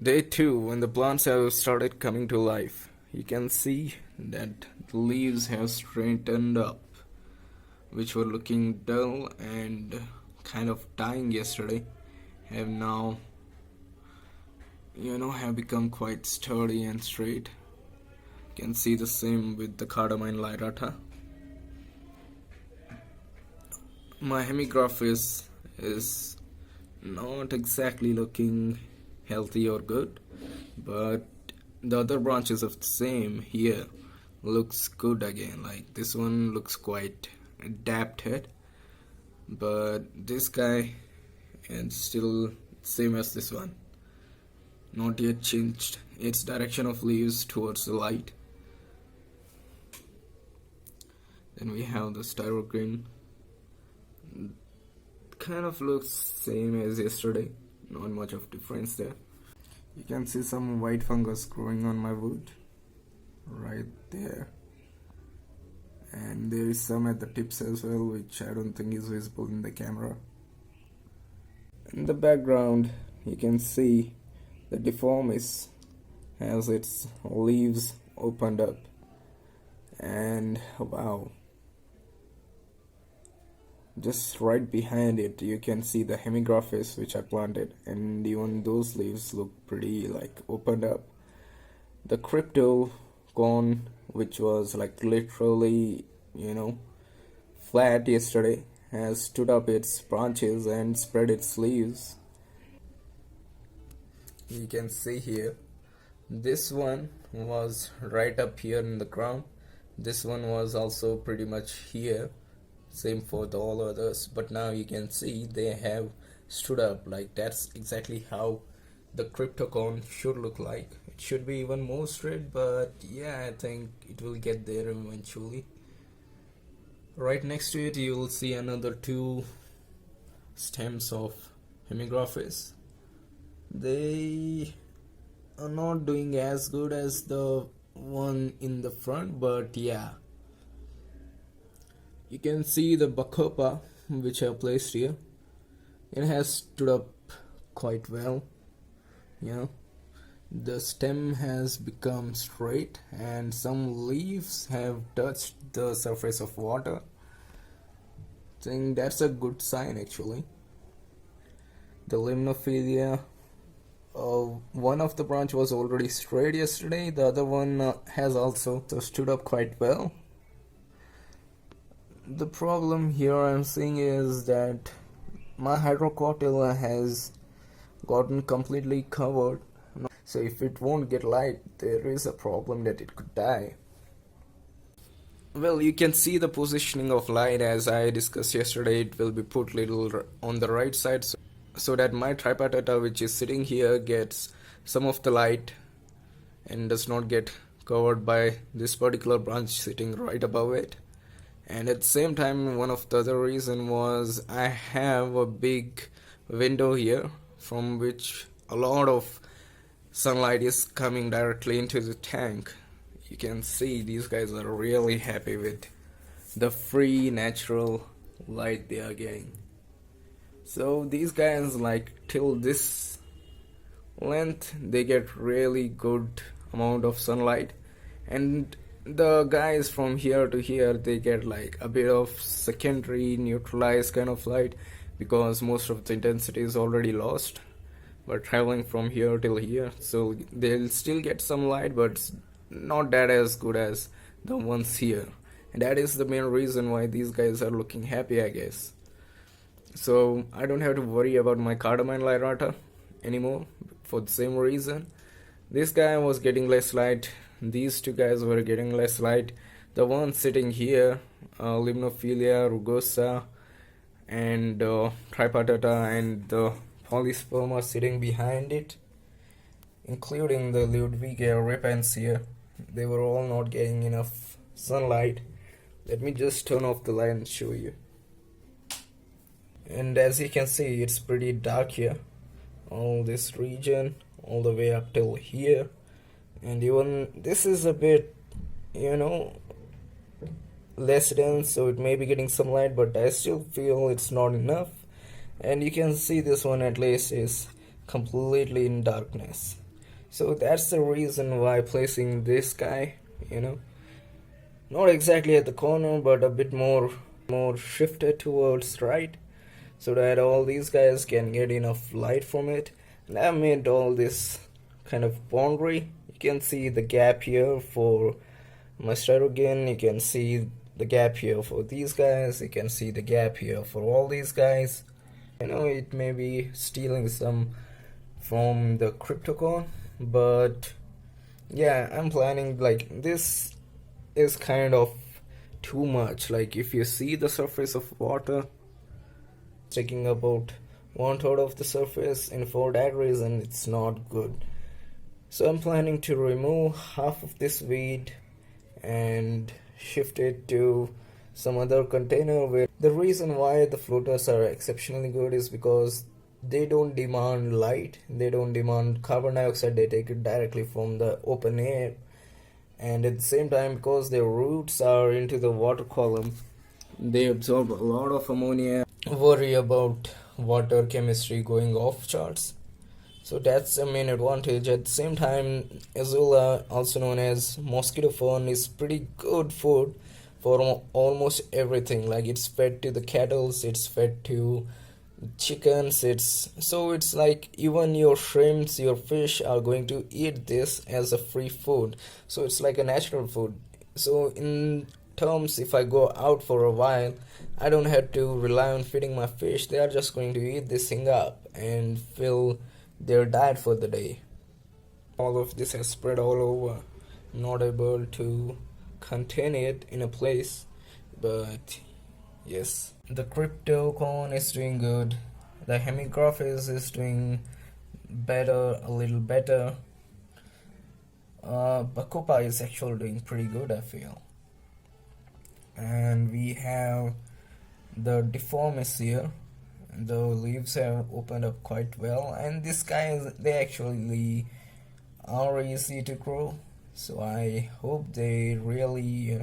Day 2, when the plants have started coming to life, you can see that the leaves have straightened up, which were looking dull and kind of dying yesterday, have now, have become quite sturdy and straight. You can see the same with the cardamine lyrata. My hemigraphis is not exactly looking healthy or good, but the other branches of the same here looks good again. Like this one looks quite adapted, but this guy is still same as this one, not yet changed its direction of leaves towards the light. Then we have the styro green, kind of looks same as yesterday, not much of difference there. You can see some white fungus growing on my wood right there, and there is some at the tips as well, which I don't think is visible in the camera. In the background you can see the deformis has its leaves opened up, and wow, just right behind it you can see the hemigraphis which I planted, and even those leaves look pretty like opened up. The crypto cone, which was like literally flat yesterday, has stood up its branches and spread its leaves. You can see here, this one was right up here in the ground, this one was also pretty much here, same for the all others, but now you can see they have stood up. Like that's exactly how the cryptocone should look like. It should be even more straight, but yeah, I think it will get there eventually. Right next to it you will see another two stems of hemigraphis. They are not doing as good as the one in the front, but yeah, you can see the bacopa which I have placed here. It has stood up quite well. The stem has become straight and some leaves have touched the surface of water. I think that's a good sign actually. The limnophilia, one of the branch was already straight yesterday, the other one has also stood up quite well. The problem here I'm seeing is that my hydrocortilla has gotten completely covered, so if it won't get light, there is a problem that it could die. Well, you can see the positioning of light as I discussed yesterday. It will be put little on the right side so that my tripartita, which is sitting here, gets some of the light and does not get covered by this particular branch sitting right above it. And at the same time, one of the other reason was I have a big window here from which a lot of sunlight is coming directly into the tank. You can see these guys are really happy with the free natural light they are getting. So these guys, like till this length, they get really good amount of sunlight, and the guys from here to here, they get like a bit of secondary neutralized kind of light because most of the intensity is already lost by traveling from here till here. So they'll still get some light, but not that as good as the ones here, and that is the main reason why these guys are looking happy, I guess. So I don't have to worry about my cardamine lyrata anymore for the same reason. This guy was getting less light, these two guys were getting less light. The one sitting here, limnophilia rugosa and tripartita, and the polysperma sitting behind it, including the Ludwigia repensia, they were all not getting enough sunlight. Let me just turn off the light and show you. And as you can see, it's pretty dark here, all this region all the way up till here, and even this is a bit less dense, so it may be getting some light, but I still feel it's not enough. And you can see this one at least is completely in darkness. So that's the reason why placing this guy, you know, not exactly at the corner, but a bit more shifted towards right, so that all these guys can get enough light from it. And I made all this kind of boundary. You can see the gap here for my styrogain, you can see the gap here for these guys, you can see the gap here for all these guys. I know it may be stealing some from the cryptocon, but yeah, I'm planning, like, this is kind of too much. Like, if you see the surface of water taking about 1/3 of the surface, and for that reason it's not good. So I'm planning to remove half of this weed and shift it to some other container. Where the reason why the floaters are exceptionally good is because they don't demand light, they don't demand carbon dioxide, they take it directly from the open air. And at the same time, because their roots are into the water column, they absorb a lot of ammonia. Worry about water chemistry going off charts. So that's the main advantage. At the same time, azula, also known as mosquito fern, is pretty good food for almost everything. Like, it's fed to the cattle, it's fed to chickens, it's like even your shrimps, your fish are going to eat this as a free food. So it's like a natural food. So in terms, if I go out for a while, I don't have to rely on feeding my fish. They are just going to eat this thing up and fill their diet for the day. All of this has spread all over. I'm not able to contain it in a place, but yes. The crypto coin is doing good. The hemigraphis is doing better, a little better. Bacopa is actually doing pretty good, I feel. And we have the deformis here. The leaves have opened up quite well, and these guys, they actually are easy to grow. So I hope they really,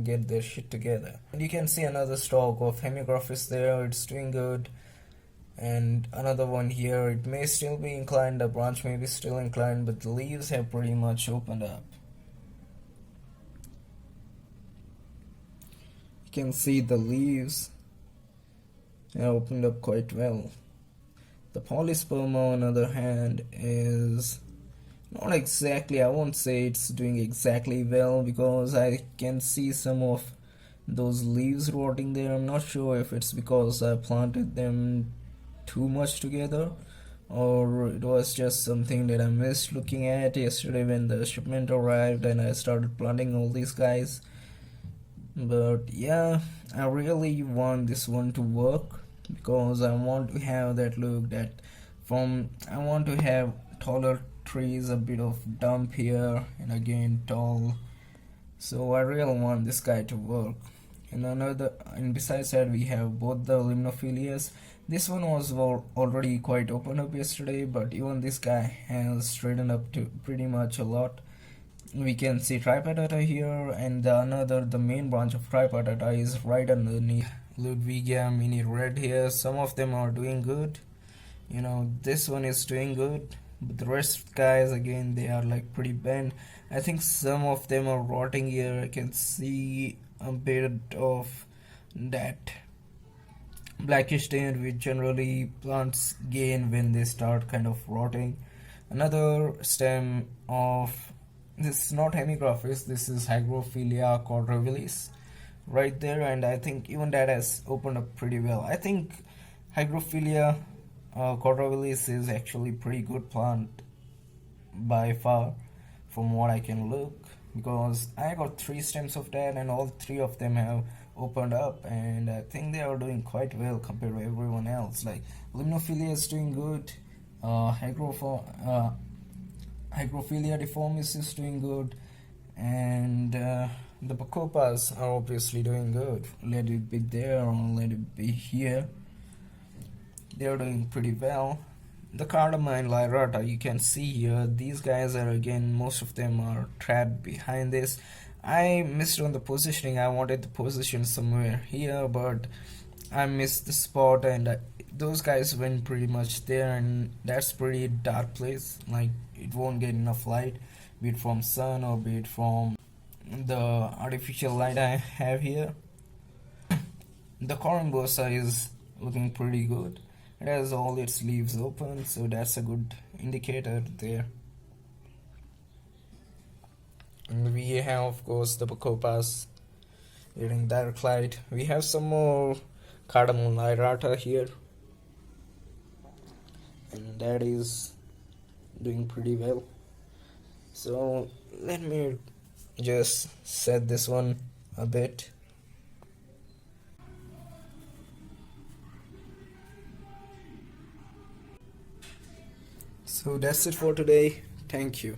get their shit together. And you can see another stalk of hemigraphis there, it's doing good. And another one here, it may still be inclined, the branch may be still inclined, but the leaves have pretty much opened up. You can see the leaves have opened up quite well. The polysperma, on the other hand, is not exactly, I won't say it's doing exactly well, because I can see some of those leaves rotting there. I'm not sure if it's because I planted them too much together, or it was just something that I missed looking at yesterday when the shipment arrived and I started planting all these guys. But yeah, I really want this one to work, because I want to have that look that I want to have taller trees, a bit of dump here, and again tall. So I really want this guy to work. And besides that, we have both the limnophilias. This one was already quite open up yesterday, but even this guy has straightened up to pretty much a lot. We can see tripatata here, and the main branch of tripatata is right underneath Ludwigia mini red here. Some of them are doing good. This one is doing good, but the rest guys, again, they are like pretty bent. I think some of them are rotting here. I can see a bit of that blackish tint which generally plants gain when they start kind of rotting. Another stem of this is not hemigraphis, this is Hygrophila quadrivilis right there, and I think even that has opened up pretty well. I think Hygrophila quadrivilis is actually pretty good plant by far from what I can look, because I got 3 stems of that and all 3 of them have opened up, and I think they are doing quite well compared to everyone else. Like, limnophilia is doing good, Hygrophila deformis is doing good, and the bacopas are obviously doing good. Let it be there or let it be here, they are doing pretty well. The cardamine lyrata, you can see here, these guys are, again, most of them are trapped behind this. I missed on the positioning. I wanted the position somewhere here, but I missed the spot, and those guys went pretty much there, and that's pretty dark place. Like it won't get enough light, be it from sun or be it from the artificial light I have here. The Corymbosa is looking pretty good. It has all its leaves open, so that's a good indicator there. And we have, of course, the Bacopas getting direct light. We have some more cardamom lyrata here, and that is doing pretty well. So let me just set this one a bit. So that's it for today. Thank you.